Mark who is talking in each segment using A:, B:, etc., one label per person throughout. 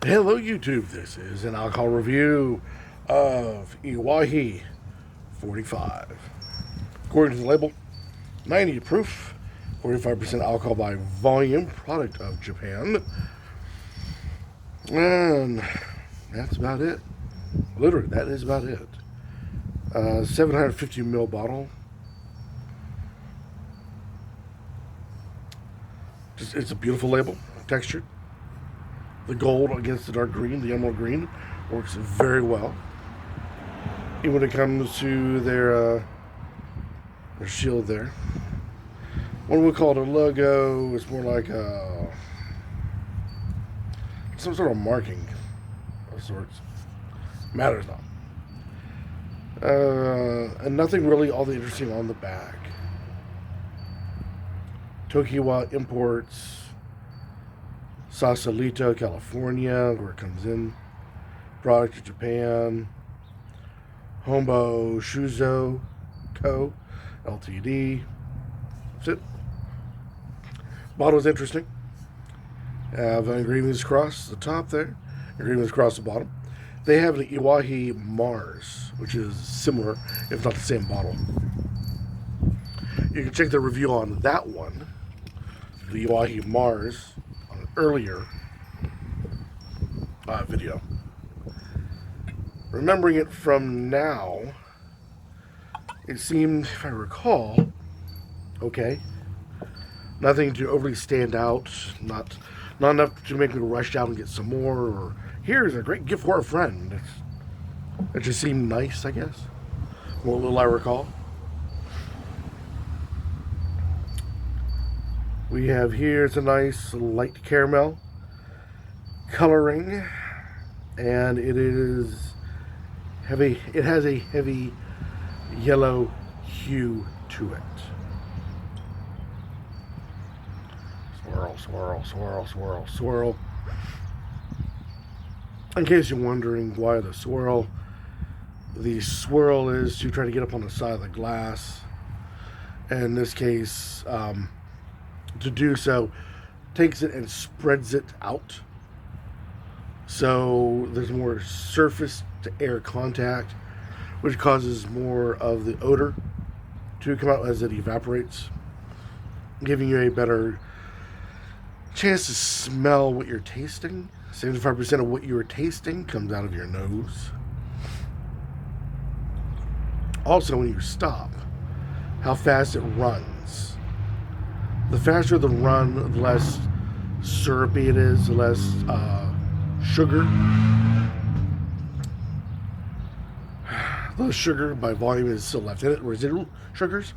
A: Hello YouTube, this is an alcohol review of Iwai 45. According to the label, 90 proof, 45% alcohol by volume, product of Japan. And that's about it. Literally, that is about it. 750 ml bottle. It's a beautiful label, textured. The gold against the dark green, the emerald green, works very well. And when it comes to their shield there, what do we call it? A logo? It's more like some sort of marking of sorts. Matters not. And nothing really all that interesting on the back. Tokiwa Imports, Sausalito, California, where it comes in. Product of Japan. Hombo Shuzo Co. Ltd. That's it. Bottle's interesting. Have engravings across the top there, engravings across the bottom. They have an Iwai Mars, which is similar, if not the same bottle. You can check the review on that one, the Iwai Mars, on an earlier video. Remembering it from now, it seemed, if I recall, okay. Nothing to overly stand out, not enough to make me rush out and get some more, or here's a great gift for a friend. It just seemed nice, I guess. What little I recall. We have here, it's a nice light caramel coloring, and it is heavy. It has a heavy yellow hue to it. Swirl, swirl, swirl, swirl, swirl. In case you're wondering why the swirl is to try to get up on the side of the glass. And in this case, to do so, takes it and spreads it out. So there's more surface to air contact, which causes more of the odor to come out as it evaporates, giving you a better chance to smell what you're tasting. 75% of what you're tasting comes out of your nose. Also, when you stop, how fast it runs. The faster the run, the less syrupy it is, the less sugar. The sugar by volume is still left in it, residual sugars,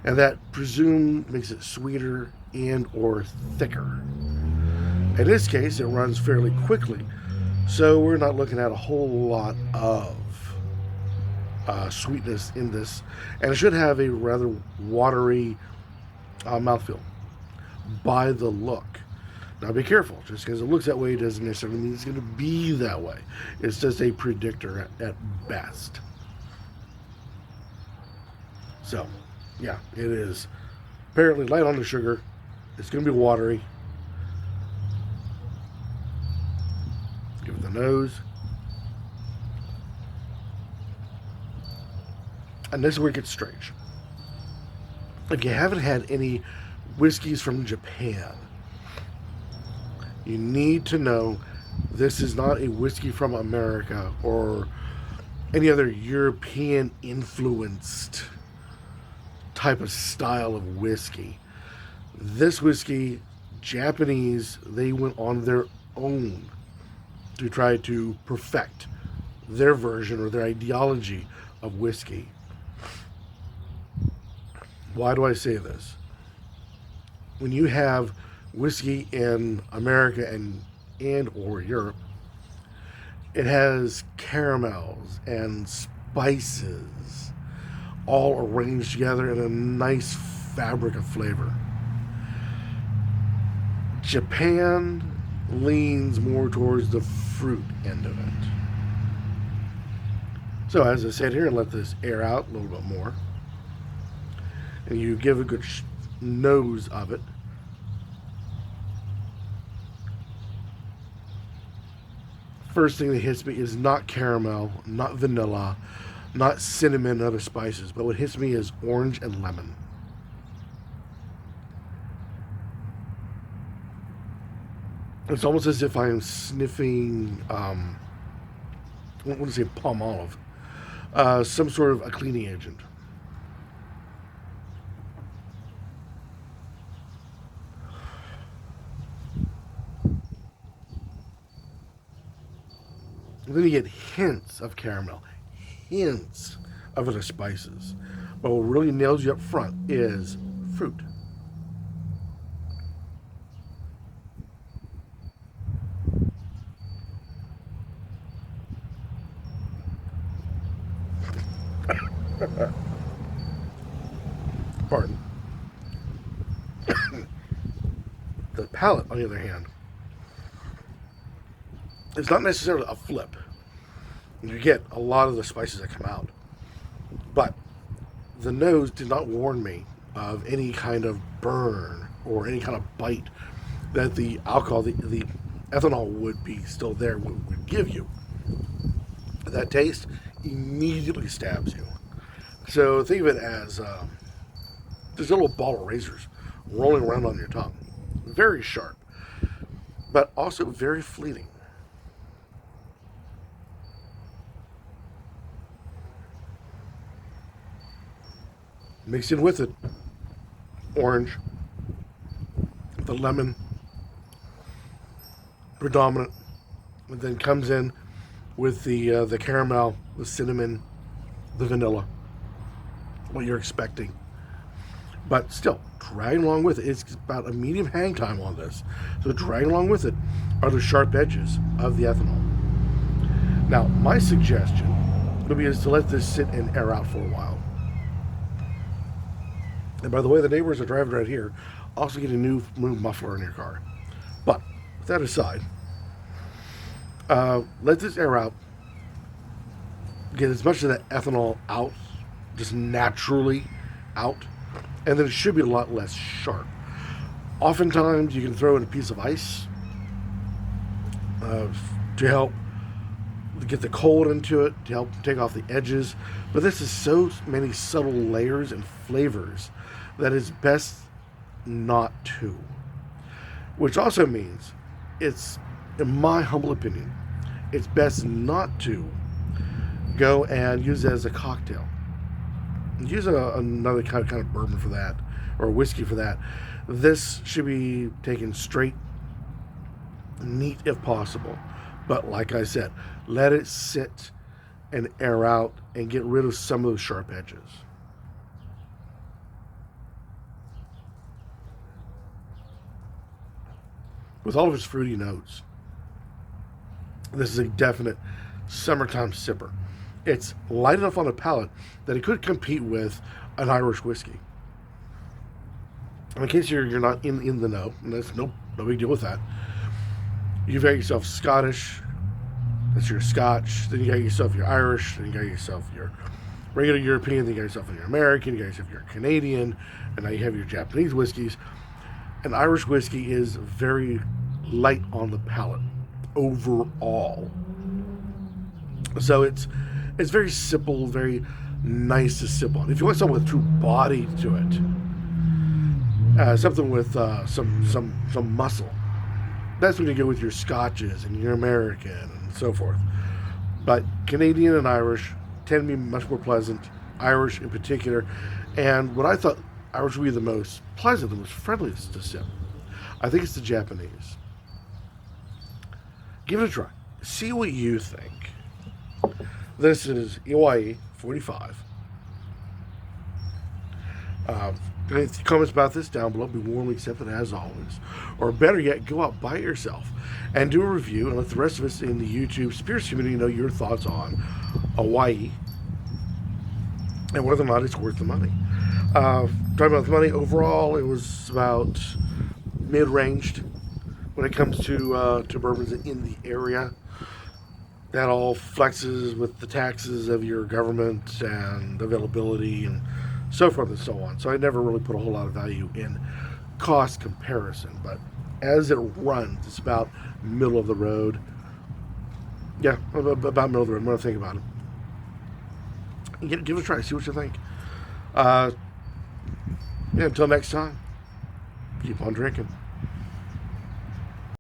A: and that presumed makes it sweeter and or thicker. In this case, it runs fairly quickly, so we're not looking at a whole lot of sweetness in this, and it should have a rather watery mouthfeel by the look. Now be careful, just because it looks that way doesn't necessarily mean it's going to be that way. It's just a predictor at best. So, yeah, it is apparently light on the sugar. It's going to be watery. Give it the nose. And this is where it gets strange. If you haven't had any whiskeys from Japan, you need to know this is not a whiskey from America or any other European influenced type of style of whiskey. This whiskey, Japanese, they went on their own to try to perfect their version or their ideology of whiskey. Why do I say this? When you have whiskey in America and or Europe, it has caramels and spices all arranged together in a nice fabric of flavor. Japan leans more towards the fruit end of it. So as I said here, and let this air out a little bit more, and you give a good nose of it, first thing that hits me is not caramel, not vanilla, not cinnamon and other spices, but what hits me is orange and lemon. It's almost as if I am sniffing, I want to say palm olive, some sort of a cleaning agent. And then you get hints of caramel, hints of other spices. But what really nails you up front is fruit. Pardon. The palate, on the other hand, is not necessarily a flip. You get a lot of the spices that come out. But the nose did not warn me of any kind of burn or any kind of bite that the alcohol, the ethanol would be still there, would give you. That taste immediately stabs you. So think of it as just a little ball of razors rolling around on your tongue. Very sharp, but also very fleeting. Mixed in with it, orange, the lemon, predominant, and then comes in with the caramel, the cinnamon, the vanilla, what you're expecting. But still, dragging along with it, it's about a medium hang time on this. So dragging along with it are the sharp edges of the ethanol. Now, my suggestion would be is to let this sit and air out for a while. And by the way, the neighbors are driving right here. Also get a new muffler in your car. But with that aside, let this air out. Get as much of that ethanol out, just naturally out, and then it should be a lot less sharp. Oftentimes, you can throw in a piece of ice to help get the cold into it, to help take off the edges. But this is so many subtle layers and flavors that it's best not to. Which also means it's, in my humble opinion, it's best not to go and use it as a cocktail. Use another kind of bourbon for that, or whiskey for that. This should be taken straight, neat if possible. But like I said, let it sit and air out and get rid of some of those sharp edges. With all of its fruity notes, this is a definite summertime sipper. It's light enough on the palate that it could compete with an Irish whiskey. In case you're not in the know, and that's no big deal with that, you've got yourself Scottish, that's your Scotch, then you got yourself your Irish, then you got yourself your regular European, then you got yourself your American, you got yourself your Canadian, and now you have your Japanese whiskeys. And Irish whiskey is very light on the palate overall. So it's very simple, very nice to sip on. If you want something with true body to it, something with some muscle, that's when you go with your Scotches and your American and so forth. But Canadian and Irish tend to be much more pleasant, Irish in particular. And what I thought Irish would be the most pleasant, the most friendliest to sip, I think it's the Japanese. Give it a try. See what you think. This is Iwai 45. Any comments about this down below, be warmly accepted as always. Or better yet, go out by yourself and do a review and let the rest of us in the YouTube spirits community know your thoughts on Hawaii and whether or not it's worth the money. Talking about the money overall, it was about mid-ranged when it comes to bourbons in the area. That all flexes with the taxes of your government and availability and so forth and so on. So I never really put a whole lot of value in cost comparison. But as it runs, it's about middle of the road. Yeah, about middle of the road. I'm going to think about it. Give it a try. See what you think. Yeah, until next time, keep on drinking.